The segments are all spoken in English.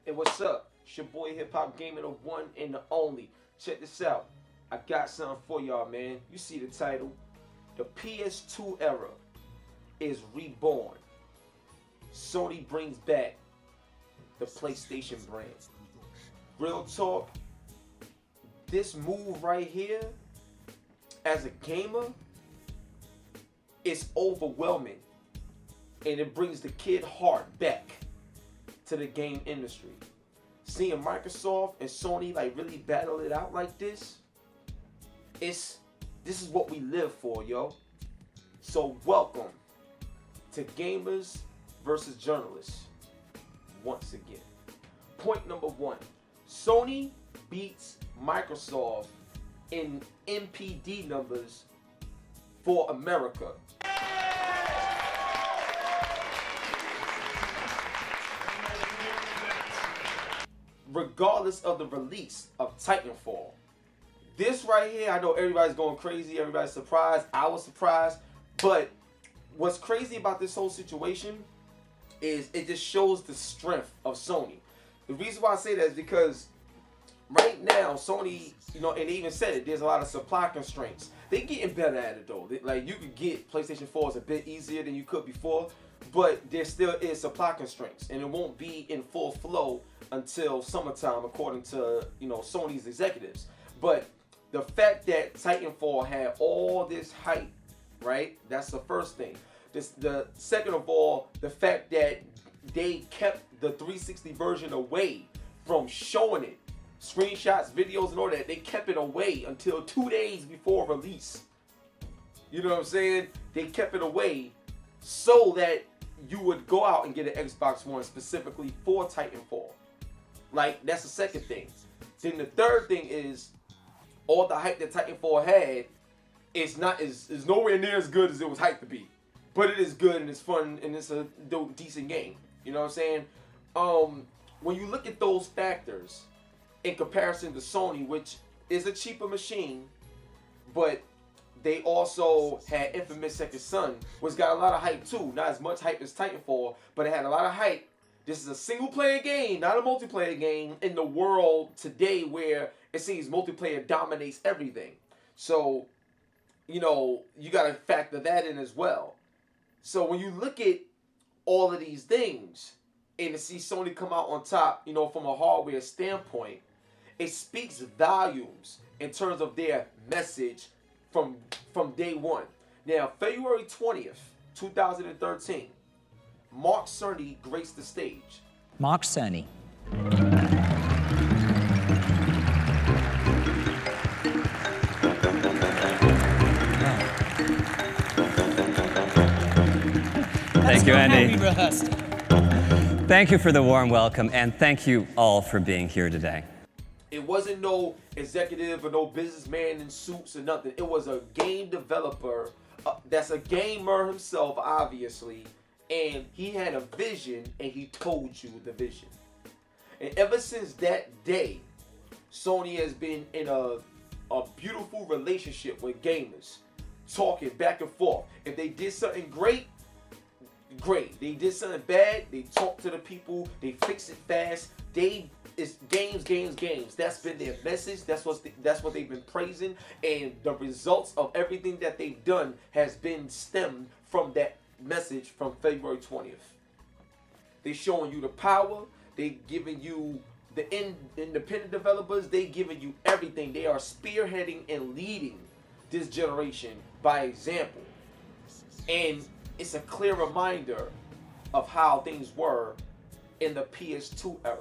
Hey, what's up? It's your boy HipHopGamer, the one and the only. Check this out. I got something for y'all, man. You see the title. The PS2 era is reborn. Sony brings back the PlayStation brand. Real talk, this move right here, as a gamer, is overwhelming. And it brings the kid heart back to the game industry. Seeing Microsoft and Sony like really battle it out like this, this is what we live for, yo. So welcome to Gamers versus Journalists once again. Point number one, Sony beats Microsoft in NPD numbers for America. Regardless of the release of Titanfall. This right here, I know everybody's going crazy, everybody's surprised, I was surprised, but what's crazy about this whole situation is it just shows the strength of Sony. The reason why I say that is because right now, Sony, and they even said it, there's a lot of supply constraints. They're getting better at it though. Like, you could get PlayStation 4s a bit easier than you could before, but there still is supply constraints, and it won't be in full flow until summertime, according to Sony's executives. But the fact that Titanfall had all this hype, right? That's the first thing. The second of all, the fact that they kept the 360 version away from showing it, screenshots, videos, and all that. They kept it away until 2 days before release. You know what I'm saying? They kept it away so that you would go out and get an Xbox One specifically for Titanfall. Like, that's the second thing. Then the third thing is all the hype that Titanfall had is nowhere near as good as it was hyped to be. But it is good and it's fun and it's a decent game. You know what I'm saying? When you look at those factors in comparison to Sony, which is a cheaper machine, but they also had Infamous Second Son, which got a lot of hype too. Not as much hype as Titanfall, but it had a lot of hype. This is a single-player game, not a multiplayer game, in the world today where it seems multiplayer dominates everything. So, you got to factor that in as well. So when you look at all of these things and to see Sony come out on top, from a hardware standpoint, it speaks volumes in terms of their message from day one. Now, February 20th, 2013, Mark Cerny graced the stage. Mark Cerny. Thank you, Andy. Thank you for the warm welcome, and thank you all for being here today. It wasn't no executive or no businessman in suits or nothing. It was a game developer that's a gamer himself, obviously, and he had a vision, and he told you the vision. And ever since that day, Sony has been in a beautiful relationship with gamers, talking back and forth. If they did something great, great. They did something bad, they talk to the people, they fix it fast. It's games, games, games. That's been their message. That's what they've been praising, and the results of everything that they've done has been stemmed from that message from February 20th. They showing you the power. They giving you the independent developers. They giving you everything. They are spearheading and leading this generation by example, and it's a clear reminder of how things were in the PS2 era.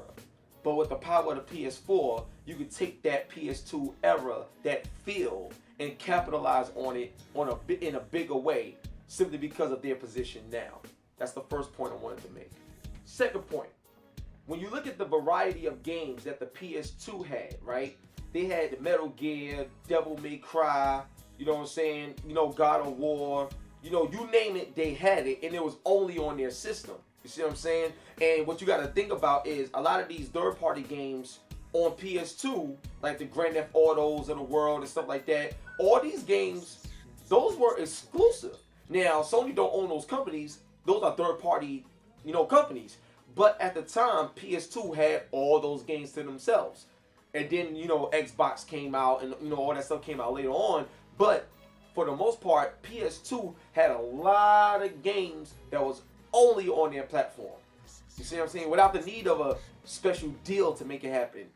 But with the power of the PS4, you can take that PS2 era, that feel, and capitalize on it in a bigger way, simply because of their position now. That's the first point I wanted to make. Second point, when you look at the variety of games that the PS2 had, right? They had the Metal Gear, Devil May Cry, you know what I'm saying? God of War, you name it, they had it, and it was only on their system. You see what I'm saying? And what you got to think about is a lot of these third-party games on PS2, like the Grand Theft Autos of the world and stuff like that, all these games, those were exclusive. Now, Sony don't own those companies. Those are third-party, companies. But at the time, PS2 had all those games to themselves. And then, you know, Xbox came out and, you know, all that stuff came out later on. But for the most part, PS2 had a lot of games that was only on their platform. You see what I'm saying? Without the need of a special deal to make it happen.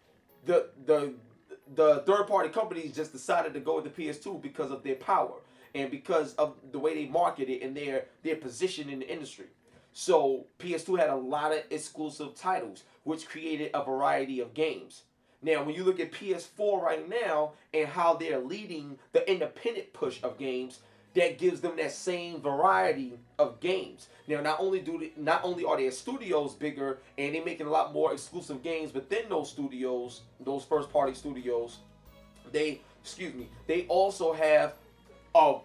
The third-party companies just decided to go with the PS2 because of their power and because of the way they market it and their position in the industry. So PS2 had a lot of exclusive titles, which created a variety of games. Now, when you look at PS4 right now and how they're leading the independent push of games, that gives them that same variety of games. Now, not only are their studios bigger and they're making a lot more exclusive games within those studios, those first-party studios, they also have a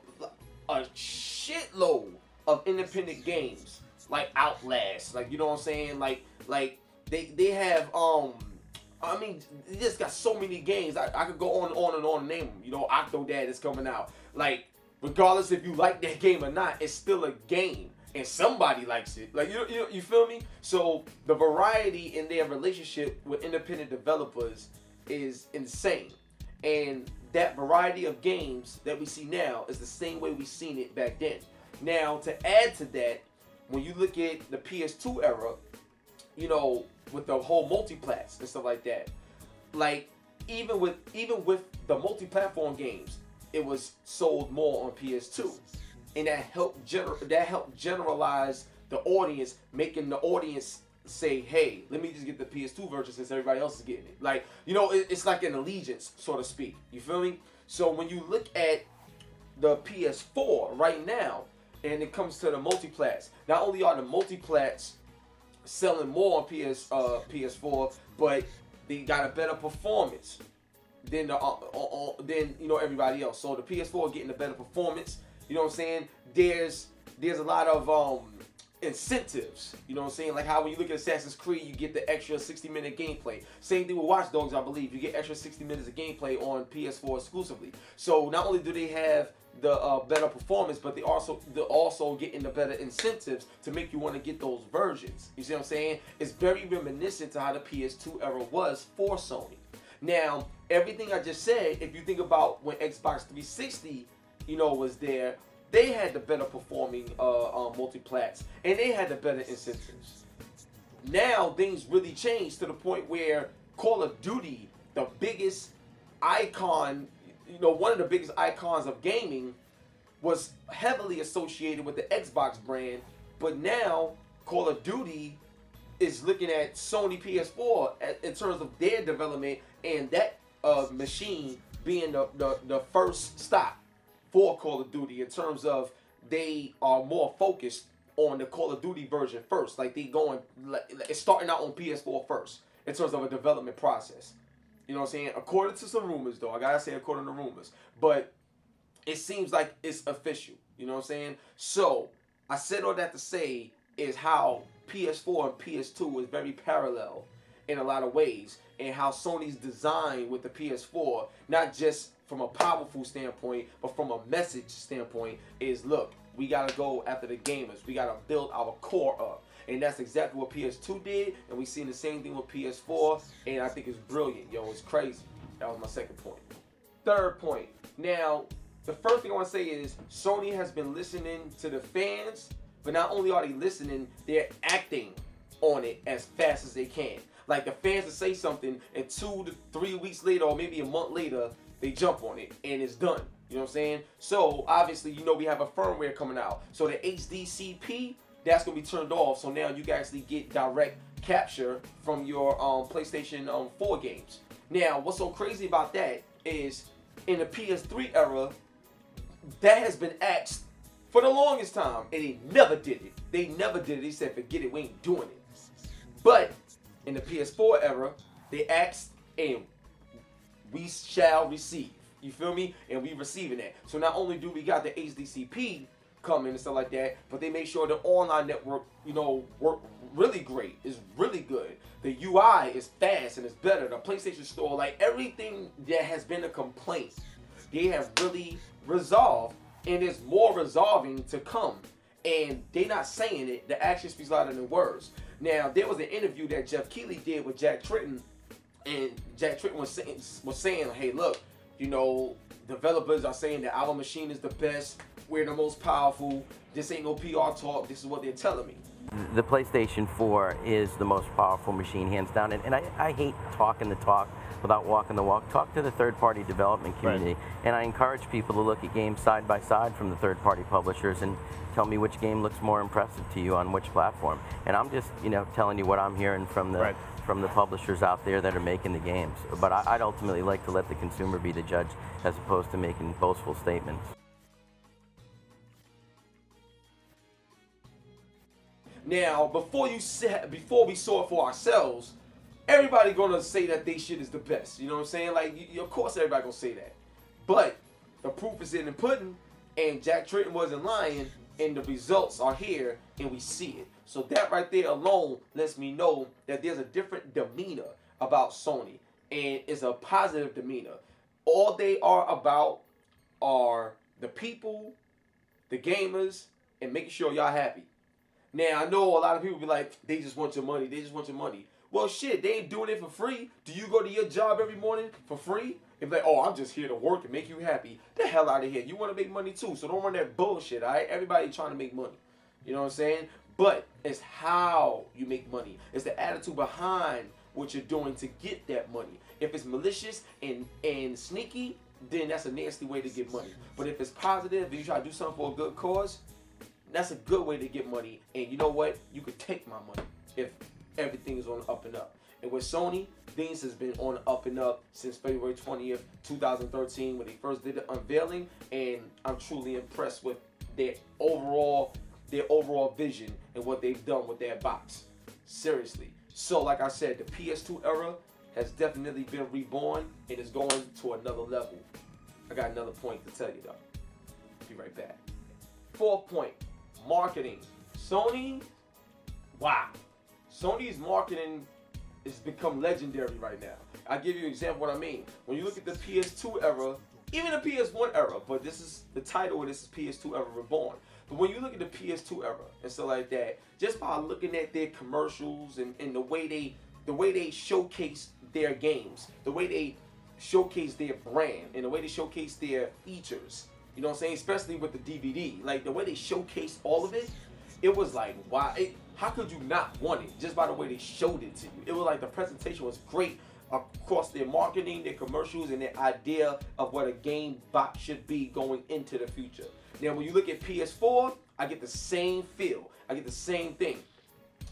shitload of independent games like Outlast, like, you know what I'm saying, like they have I mean, they just got so many games. I could go on and on and name them. You know, Octodad is coming out. Like, regardless if you like that game or not, it's still a game, and somebody likes it. Like, you feel me? So the variety in their relationship with independent developers is insane, and that variety of games that we see now is the same way we seen it back then. Now, to add to that, when you look at the PS2 era, you know, with the whole multiplats and stuff like that, like even with the multi-platform games, it was sold more on PS2, and that helped generalize the audience, making the audience say, hey, let me just get the PS2 version since everybody else is getting it. Like, you know, it's like an allegiance, so to speak. You feel me? So when you look at the PS4 right now, and it comes to the multiplats, not only are the multiplats selling more on PS4, but they got a better performance than you know, everybody else. So the PS4 getting a better performance. You know what I'm saying? There's a lot of incentives. You know what I'm saying? Like how when you look at Assassin's Creed, you get the extra 60-minute gameplay. Same thing with Watch Dogs, I believe. You get extra 60 minutes of gameplay on PS4 exclusively. So not only do they have the better performance, but they're also getting the better incentives to make you want to get those versions. You see what I'm saying? It's very reminiscent to how the PS2 era was for Sony. Now, everything I just said, if you think about when Xbox 360, you know, was there, they had the better performing multiplats, and they had the better incentives. Now, things really changed to the point where Call of Duty, the biggest icon, you know, one of the biggest icons of gaming, was heavily associated with the Xbox brand, but now Call of Duty is looking at Sony PS4 in terms of their development, and that machine being the first stop for Call of Duty in terms of they are more focused on the Call of Duty version first. Like it's starting out on PS4 first in terms of a development process. You know what I'm saying? According to some rumors, though. I gotta say according to rumors. But it seems like it's official. You know what I'm saying? So, I said all that to say is how PS4 and PS2 is very parallel in a lot of ways. And how Sony's design with the PS4, not just from a powerful standpoint, but from a message standpoint, is look, we gotta go after the gamers. We gotta build our core up. And that's exactly what PS2 did, and we've seen the same thing with PS4, and I think it's brilliant. Yo, it's crazy. That was my second point. Third point. Now, the first thing I want to say is Sony has been listening to the fans, but not only are they listening, they're acting on it as fast as they can. Like the fans will say something, and 2 to 3 weeks later, or maybe a month later, they jump on it, and it's done. You know what I'm saying? So, obviously, you know we have a firmware coming out. So the HDCP, that's going to be turned off, so now you can actually get direct capture from your PlayStation 4 games. Now, what's so crazy about that is in the PS3 era, that has been asked for the longest time, and they never did it. They never did it. They said, forget it, we ain't doing it. But in the PS4 era, they asked, and we shall receive. You feel me? And we receiving that. So not only do we got the HDCP coming and stuff like that, but they make sure the online network, you know, work really great. It's really good. The UI is fast and it's better. The PlayStation Store, like everything that has been a complaint, they have really resolved, and there's more resolving to come. And they're not saying it. The action speaks louder than words. Now, there was an interview that Jeff Keighley did with Jack Tritton, and Jack Tritton was saying, hey, look, you know, developers are saying that our machine is the best, we're the most powerful, this ain't no PR talk, this is what they're telling me. The PlayStation 4 is the most powerful machine, hands down, and I hate talking the talk without walking the walk. Talk to the third-party development community, and I encourage people to look at games side by side from the third-party publishers and tell me which game looks more impressive to you on which platform. And I'm just, you know, telling you what I'm hearing from the from the publishers out there that are making the games. But I'd ultimately like to let the consumer be the judge as opposed to making boastful statements. Now, before we saw it for ourselves, everybody gonna say that they shit is the best. You know what I'm saying? Like, of course everybody gonna say that. But the proof is in the pudding, and Jack Tritton wasn't lying, and the results are here, and we see it. So that right there alone lets me know that there's a different demeanor about Sony, and it's a positive demeanor. All they are about are the people, the gamers, and making sure y'all happy. Now, I know a lot of people be like, they just want your money, they just want your money. Well, shit, they ain't doing it for free. Do you go to your job every morning for free? If like, oh, I'm just here to work and make you happy. The hell out of here. You want to make money too, so don't run that bullshit, all right? Everybody trying to make money. You know what I'm saying? But it's how you make money. It's the attitude behind what you're doing to get that money. If it's malicious and sneaky, then that's a nasty way to get money. But if it's positive and you try to do something for a good cause, that's a good way to get money. And you know what? You could take my money if everything is on the up and up. And with Sony, things has been on the up and up since February 20th, 2013 when they first did the unveiling, and I'm truly impressed with their overall vision and what they've done with their box. Seriously. So like I said, the PS2 era has definitely been reborn and is going to another level. I got another point to tell you though. Be right back. Fourth point, marketing. Sony, wow. Sony's marketing has become legendary right now. I'll give you an example of what I mean. When you look at the PS2 era, even the PS1 era, but this is the title of this is PS2 era reborn. But when you look at the PS2 era and stuff like that, just by looking at their commercials and the way they showcase their games, the way they showcase their brand, and the way they showcase their features, you know what I'm saying? Especially with the DVD, like the way they showcased all of it, it was like, wow, how could you not want it just by the way they showed it to you? It was like the presentation was great across their marketing, their commercials, and their idea of what a game box should be going into the future. Now, when you look at PS4, I get the same feel. I get the same thing.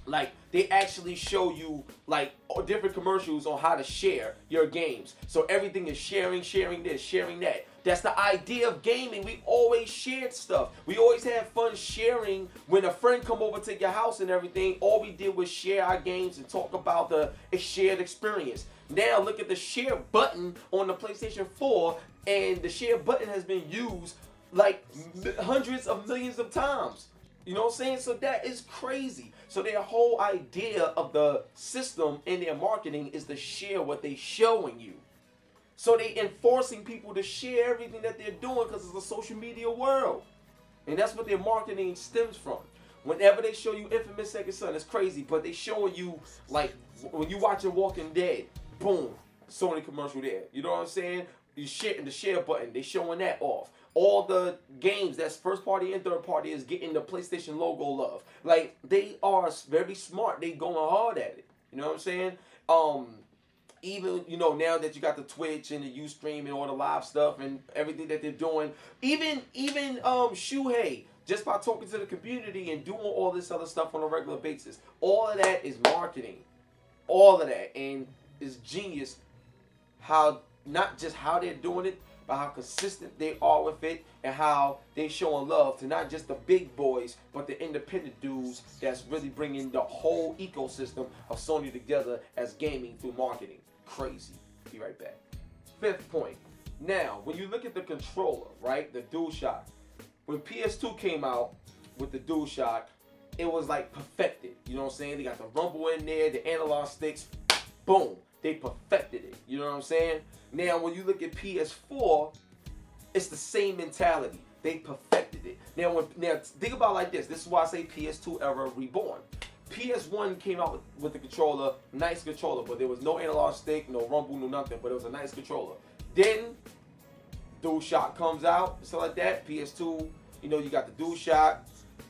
Like, they actually show you, like, different commercials on how to share your games. So everything is sharing this, sharing that. That's the idea of gaming. We always shared stuff. We always had fun sharing. When a friend come over to your house and everything, all we did was share our games and talk about the shared experience. Now, look at the share button on the PlayStation 4, and the share button has been used like hundreds of millions of times. You know what I'm saying? So that is crazy. So their whole idea of the system in their marketing is to share what they're showing you. So they enforcing people to share everything that they're doing because it's a social media world. And that's what their marketing stems from. Whenever they show you Infamous Second Son, it's crazy, but they showing you, like, when you watching Walking Dead, boom, Sony commercial there. You know what I'm saying? You share the share button, they showing that off. All the games that's first party and third party is getting the PlayStation logo love. Like, they are very smart. They going hard at it. You know what I'm saying? Even, you know, now that you got the Twitch and the Ustream and all the live stuff and everything that they're doing, even Shuhei, just by talking to the community and doing all this other stuff on a regular basis, all of that is marketing. All of that. And it's genius how, not just how they're doing it, but how consistent they are with it and how they showing love to not just the big boys, but the independent dudes that's really bringing the whole ecosystem of Sony together as gaming through marketing. Crazy. Be right back. Fifth point. Now, when you look at the controller, right, the DualShock, when PS2 came out with the DualShock, it was like perfected. You know what I'm saying? They got the rumble in there, the analog sticks, boom. They perfected it. You know what I'm saying? Now, when you look at PS4, it's the same mentality. They perfected it. Now, think about it like this. This is why I say PS2 era reborn. PS1 came out with the controller, nice controller, but there was no analog stick, no rumble, no nothing, but it was a nice controller. Then DualShock comes out, stuff like that. PS2, you know, you got the DualShock,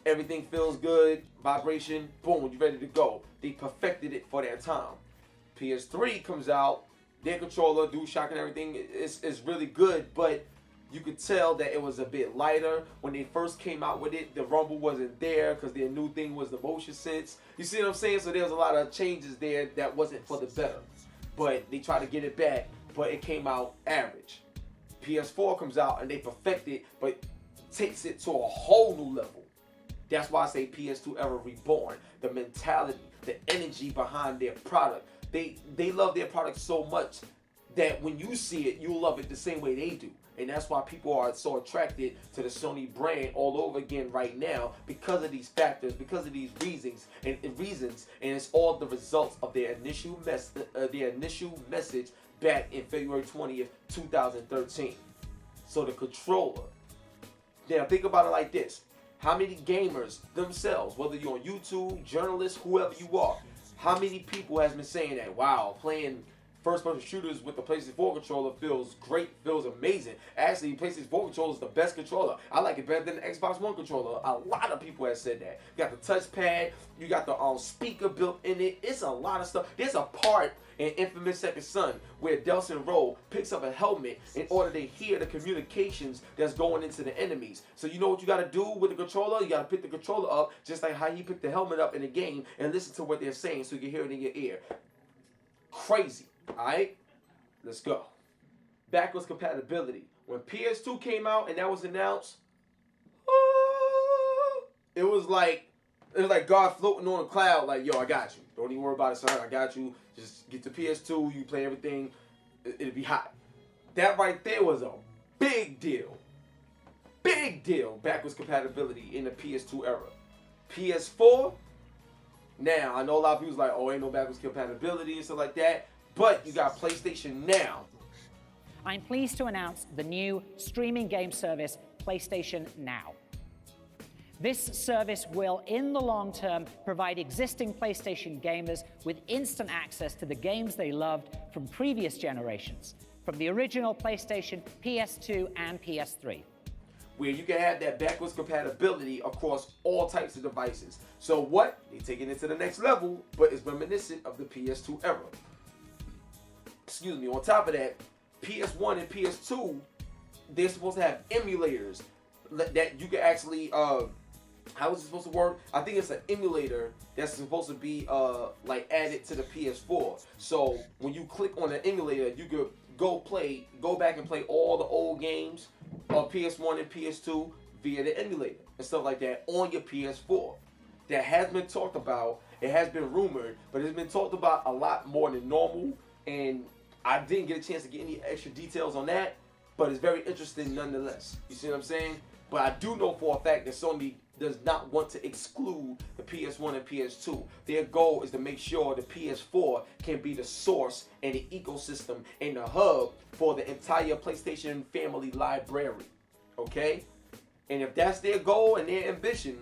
everything feels good, vibration, boom, you're ready to go. They perfected it for their time. PS3 comes out, their controller, DualShock and everything is really good, but you could tell that it was a bit lighter. When they first came out with it, the rumble wasn't there because their new thing was the motion sense. You see what I'm saying? So there was a lot of changes there that wasn't for the better. But they tried to get it back, but it came out average. PS4 comes out and they perfect it, but takes it to a whole new level. That's why I say PS2 Era Reborn. The mentality, the energy behind their product. They love their product so much that when you see it, you'll love it the same way they do. And that's why people are so attracted to the Sony brand all over again right now, because of these factors, because of these reasons, and it's all the results of their initial message back in February 20th, 2013. So the controller. Now think about it like this. How many gamers themselves, whether you're on YouTube, journalists, whoever you are, how many people has been saying that, wow, playing first-person shooters with the PlayStation 4 controller feels great, feels amazing. Actually, PlayStation 4 controller is the best controller. I like it better than the Xbox One controller. A lot of people have said that. You got the touchpad, you got the speaker built in it. It's a lot of stuff. There's a part in Infamous Second Son where Delson Rowe picks up a helmet in order to hear the communications that's going into the enemies. So you know what you got to do with the controller? You got to pick the controller up just like how he picked the helmet up in the game and listen to what they're saying so you can hear it in your ear. Crazy. Alright, let's go. Backwards compatibility. When PS2 came out and that was announced, it was like God floating on a cloud, like, yo, I got you. Don't even worry about it, son. I got you. Just get the PS2, you play everything, it'll be hot. That right there was a big deal. Big deal, backwards compatibility in the PS2 era. PS4, now, I know a lot of people's like, oh, ain't no backwards compatibility and stuff like that. But you got PlayStation Now. I'm pleased to announce the new streaming game service, PlayStation Now. This service will, in the long term, provide existing PlayStation gamers with instant access to the games they loved from previous generations, from the original PlayStation, PS2, and PS3. Where you can have that backwards compatibility across all types of devices. So what? They're taking it to the next level, but it's reminiscent of the PS2 era. Excuse me, on top of that, PS1 and PS2, they're supposed to have emulators that you can actually, how is it supposed to work? I think it's an emulator that's supposed to be like added to the PS4. So when you click on the emulator, you could go back and play all the old games of PS1 and PS2 via the emulator and stuff like that on your PS4. That has been talked about, it has been rumored, but it's been talked about a lot more than normal, and I didn't get a chance to get any extra details on that, but it's very interesting nonetheless. You see what I'm saying? But I do know for a fact that Sony does not want to exclude the PS1 and PS2. Their goal is to make sure the PS4 can be the source and the ecosystem and the hub for the entire PlayStation family library. Okay? And if that's their goal and their ambition,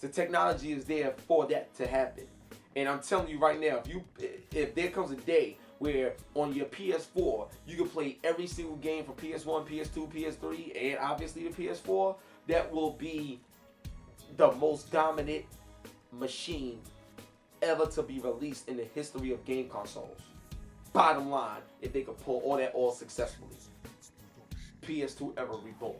the technology is there for that to happen. And I'm telling you right now, if there comes a day where on your PS4 you can play every single game from PS1, PS2, PS3, and obviously the PS4, that will be the most dominant machine ever to be released in the history of game consoles. Bottom line, if they could pull all that off successfully. PS2 Era Reborn.